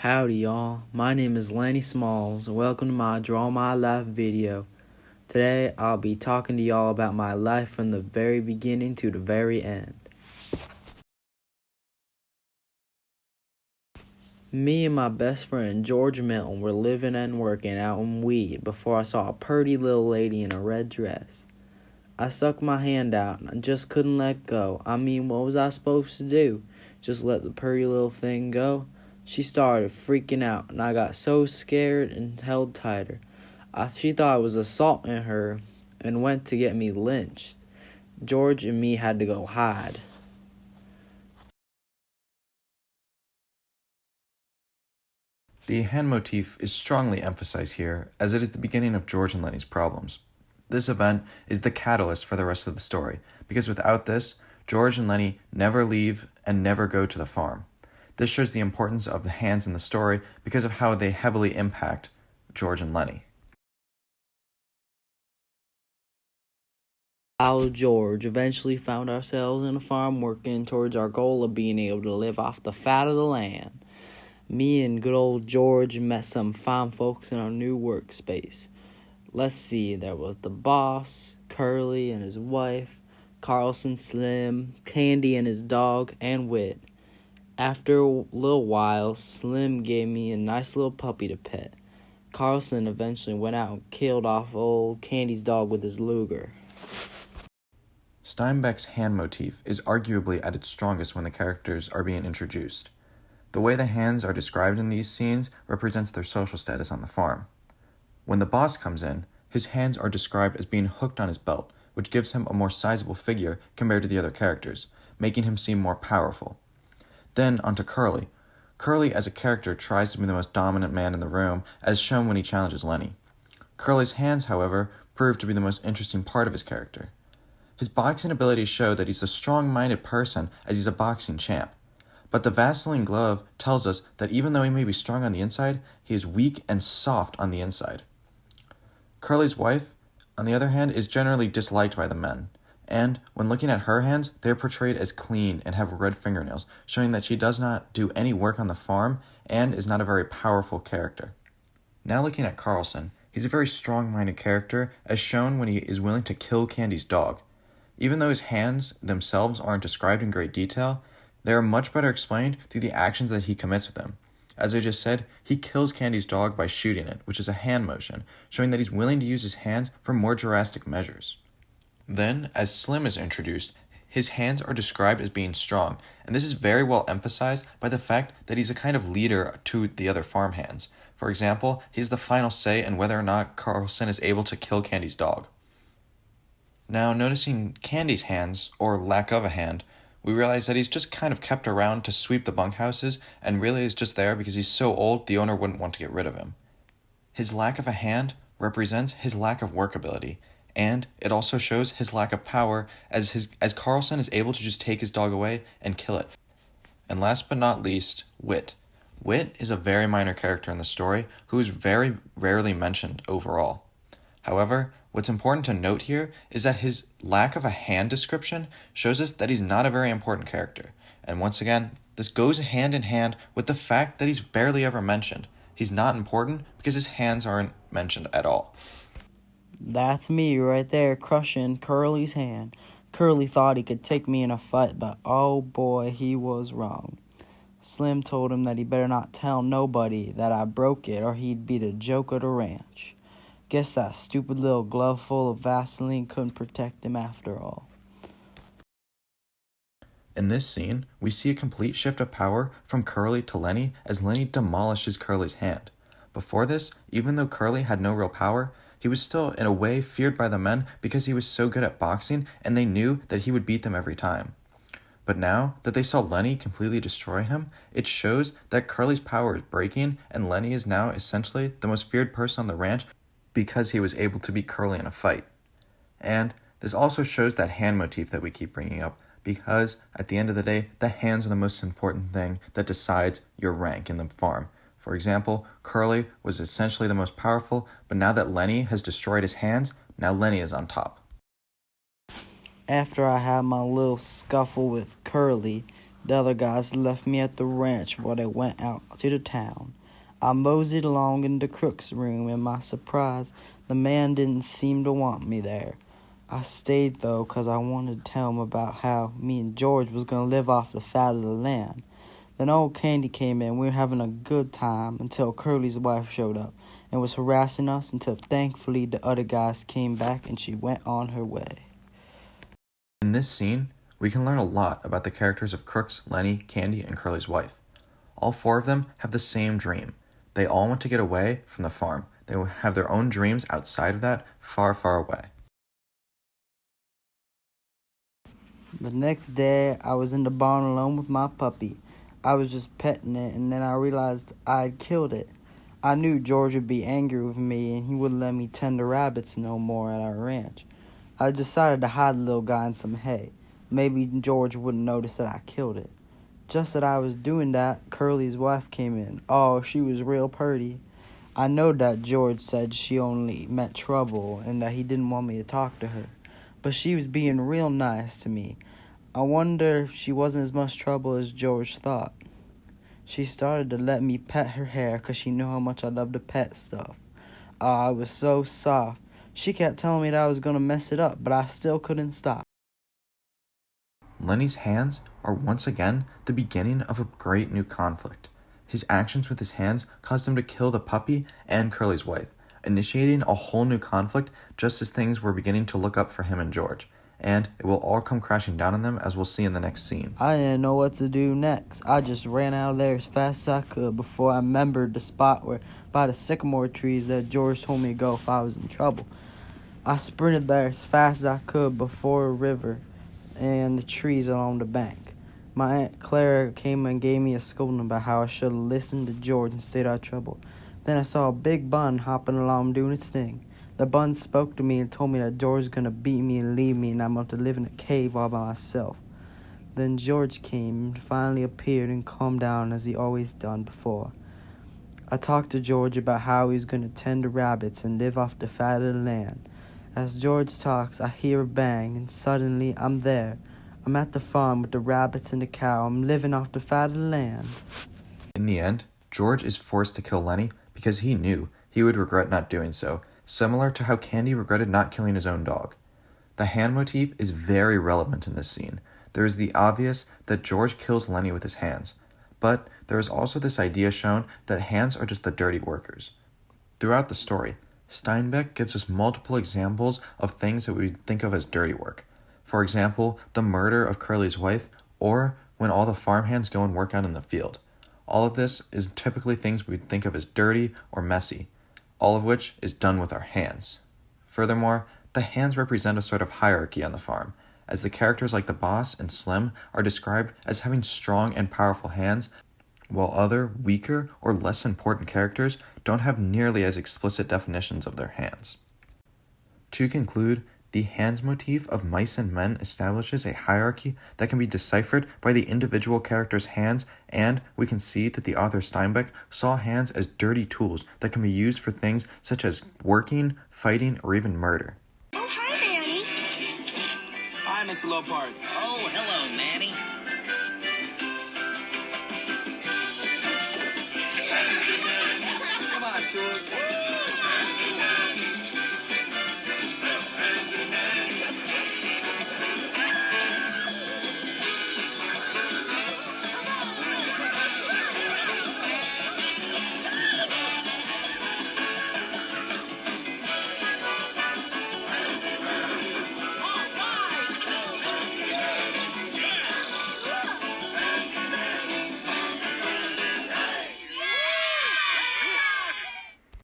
Howdy y'all, my name is Lenny Smalls and welcome to my Draw My Life video. Today I'll be talking to y'all about my life from the very beginning to the very end. Me and my best friend George Milton were living and working out in Weed before I saw a pretty little lady in a red dress. I stuck my hand out and I just couldn't let go. I mean, what was I supposed to do? Just let the pretty little thing go? She started freaking out and I got so scared and held tighter. She thought I was assaulting her and went to get me lynched. George and me had to go hide. The hand motif is strongly emphasized here, as it is the beginning of George and Lennie's problems. This event is the catalyst for the rest of the story, because without this, George and Lennie never leave and never go to the farm. This shows the importance of the hands in the story because of how they heavily impact George and Lennie. George eventually found ourselves in a farm working towards our goal of being able to live off the fat of the land. Me and good old George met some fine folks in our new workspace. Let's see, there was the boss, Curly and his wife, Carlson, Slim, Candy and his dog, and Whit. After a little while, Slim gave me a nice little puppy to pet. Carlson eventually went out and killed off old Candy's dog with his Luger. Steinbeck's hand motif is arguably at its strongest when the characters are being introduced. The way the hands are described in these scenes represents their social status on the farm. When the boss comes in, his hands are described as being hooked on his belt, which gives him a more sizable figure compared to the other characters, making him seem more powerful. Then onto Curly. Curly as a character tries to be the most dominant man in the room, as shown when he challenges Lennie. Curly's hands, however, prove to be the most interesting part of his character. His boxing abilities show that he's a strong-minded person as he's a boxing champ. But the Vaseline glove tells us that even though he may be strong on the inside, he is weak and soft on the inside. Curly's wife, on the other hand, is generally disliked by the men. And when looking at her hands, they are portrayed as clean and have red fingernails, showing that she does not do any work on the farm and is not a very powerful character. Now looking at Carlson, he's a very strong-minded character, as shown when he is willing to kill Candy's dog. Even though his hands themselves aren't described in great detail, they are much better explained through the actions that he commits with them. As I just said, he kills Candy's dog by shooting it, which is a hand motion, showing that he's willing to use his hands for more drastic measures. Then, as Slim is introduced, his hands are described as being strong, and this is very well emphasized by the fact that he's a kind of leader to the other farm hands. For example, he has the final say in whether or not Carlson is able to kill Candy's dog. Now, noticing Candy's hands, or lack of a hand, we realize that he's just kind of kept around to sweep the bunkhouses and really is just there because he's so old the owner wouldn't want to get rid of him. His lack of a hand represents his lack of work ability, and it also shows his lack of power as Carlson is able to just take his dog away and kill it. And last but not least, Whit. Whit is a very minor character in the story who is very rarely mentioned overall. However, what's important to note here is that his lack of a hand description shows us that he's not a very important character. And once again, this goes hand in hand with the fact that he's barely ever mentioned. He's not important because his hands aren't mentioned at all. That's me right there, crushing Curly's hand. Curly thought he could take me in a fight, but oh boy, he was wrong. Slim told him that he better not tell nobody that I broke it or he'd be the joke of the ranch. Guess that stupid little glove full of Vaseline couldn't protect him after all. In this scene, we see a complete shift of power from Curly to Lennie as Lennie demolishes Curly's hand. Before this, even though Curly had no real power, he was still in a way feared by the men because he was so good at boxing and they knew that he would beat them every time. But now that they saw Lennie completely destroy him, it shows that Curly's power is breaking and Lennie is now essentially the most feared person on the ranch because he was able to beat Curly in a fight. And this also shows that hand motif that we keep bringing up, because at the end of the day, the hands are the most important thing that decides your rank in the farm. For example, Curly was essentially the most powerful, but now that Lennie has destroyed his hands, now Lennie is on top. After I had my little scuffle with Curly, The other guys left me at the ranch while they went out to the town. I moseyed along into Crook's room. In my surprise, the man didn't seem to want me there. I stayed, though, 'cause I wanted to tell him about how me and George was going to live off the fat of the land. Then old Candy came in. We were having a good time until Curly's wife showed up and was harassing us until thankfully the other guys came back and she went on her way. In this scene, we can learn a lot about the characters of Crooks, Lennie, Candy, and Curly's wife. All four of them have the same dream. They all want to get away from the farm. They have their own dreams outside of that, far, far away. The next day, I was in the barn alone with my puppy. I was just petting it, and then I realized I had killed it. I knew George would be angry with me, and he wouldn't let me tend the rabbits no more at our ranch. I decided to hide the little guy in some hay. Maybe George wouldn't notice that I killed it. Just as I was doing that, Curly's wife came in. Oh, she was real purty. I know that George said she only meant trouble and that he didn't want me to talk to her. But she was being real nice to me. I wonder if she wasn't as much trouble as George thought. She started to let me pet her hair 'cause she knew how much I loved to pet stuff. I was so soft. She kept telling me that I was going to mess it up, but I still couldn't stop. Lennie's hands are once again the beginning of a great new conflict. His actions with his hands caused him to kill the puppy and Curly's wife, initiating a whole new conflict just as things were beginning to look up for him and George. And it will all come crashing down on them, as we'll see in the next scene. I didn't know what to do next. I just ran out of there as fast as I could before I remembered the spot where by the sycamore trees that George told me to go if I was in trouble. I sprinted there as fast as I could before a river and the trees along the bank. My Aunt Clara came and gave me a scolding about how I should have listened to George and stayed out of trouble. Then I saw a big bun hopping along doing its thing. The bun spoke to me and told me that George was going to beat me and leave me and I'm going to live in a cave all by myself. Then George came and finally appeared and calmed down as he always done before. I talked to George about how he was going to tend the rabbits and live off the fat of the land. As George talks, I hear a bang, and suddenly I'm there. I'm at the farm with the rabbits and the cow. I'm living off the fat of the land. In the end, George is forced to kill Lennie because he knew he would regret not doing so, similar to how Candy regretted not killing his own dog. The hand motif is very relevant in this scene. There is the obvious that George kills Lennie with his hands, but there is also this idea shown that hands are just the dirty workers. Throughout the story, Steinbeck gives us multiple examples of things that we think of as dirty work. For example, the murder of Curly's wife, or when all the farmhands go and work out in the field. All of this is typically things we think of as dirty or messy, all of which is done with our hands. Furthermore, the hands represent a sort of hierarchy on the farm, as the characters like the boss and Slim are described as having strong and powerful hands, while other, weaker, or less important characters don't have nearly as explicit definitions of their hands. To conclude, the hands motif of Mice and Men establishes a hierarchy that can be deciphered by the individual character's hands, and we can see that the author Steinbeck saw hands as dirty tools that can be used for things such as working, fighting, or even murder. Oh, hi, Manny. Hi, Mr. Lopard. Oh, hello, Manny. Come on, George.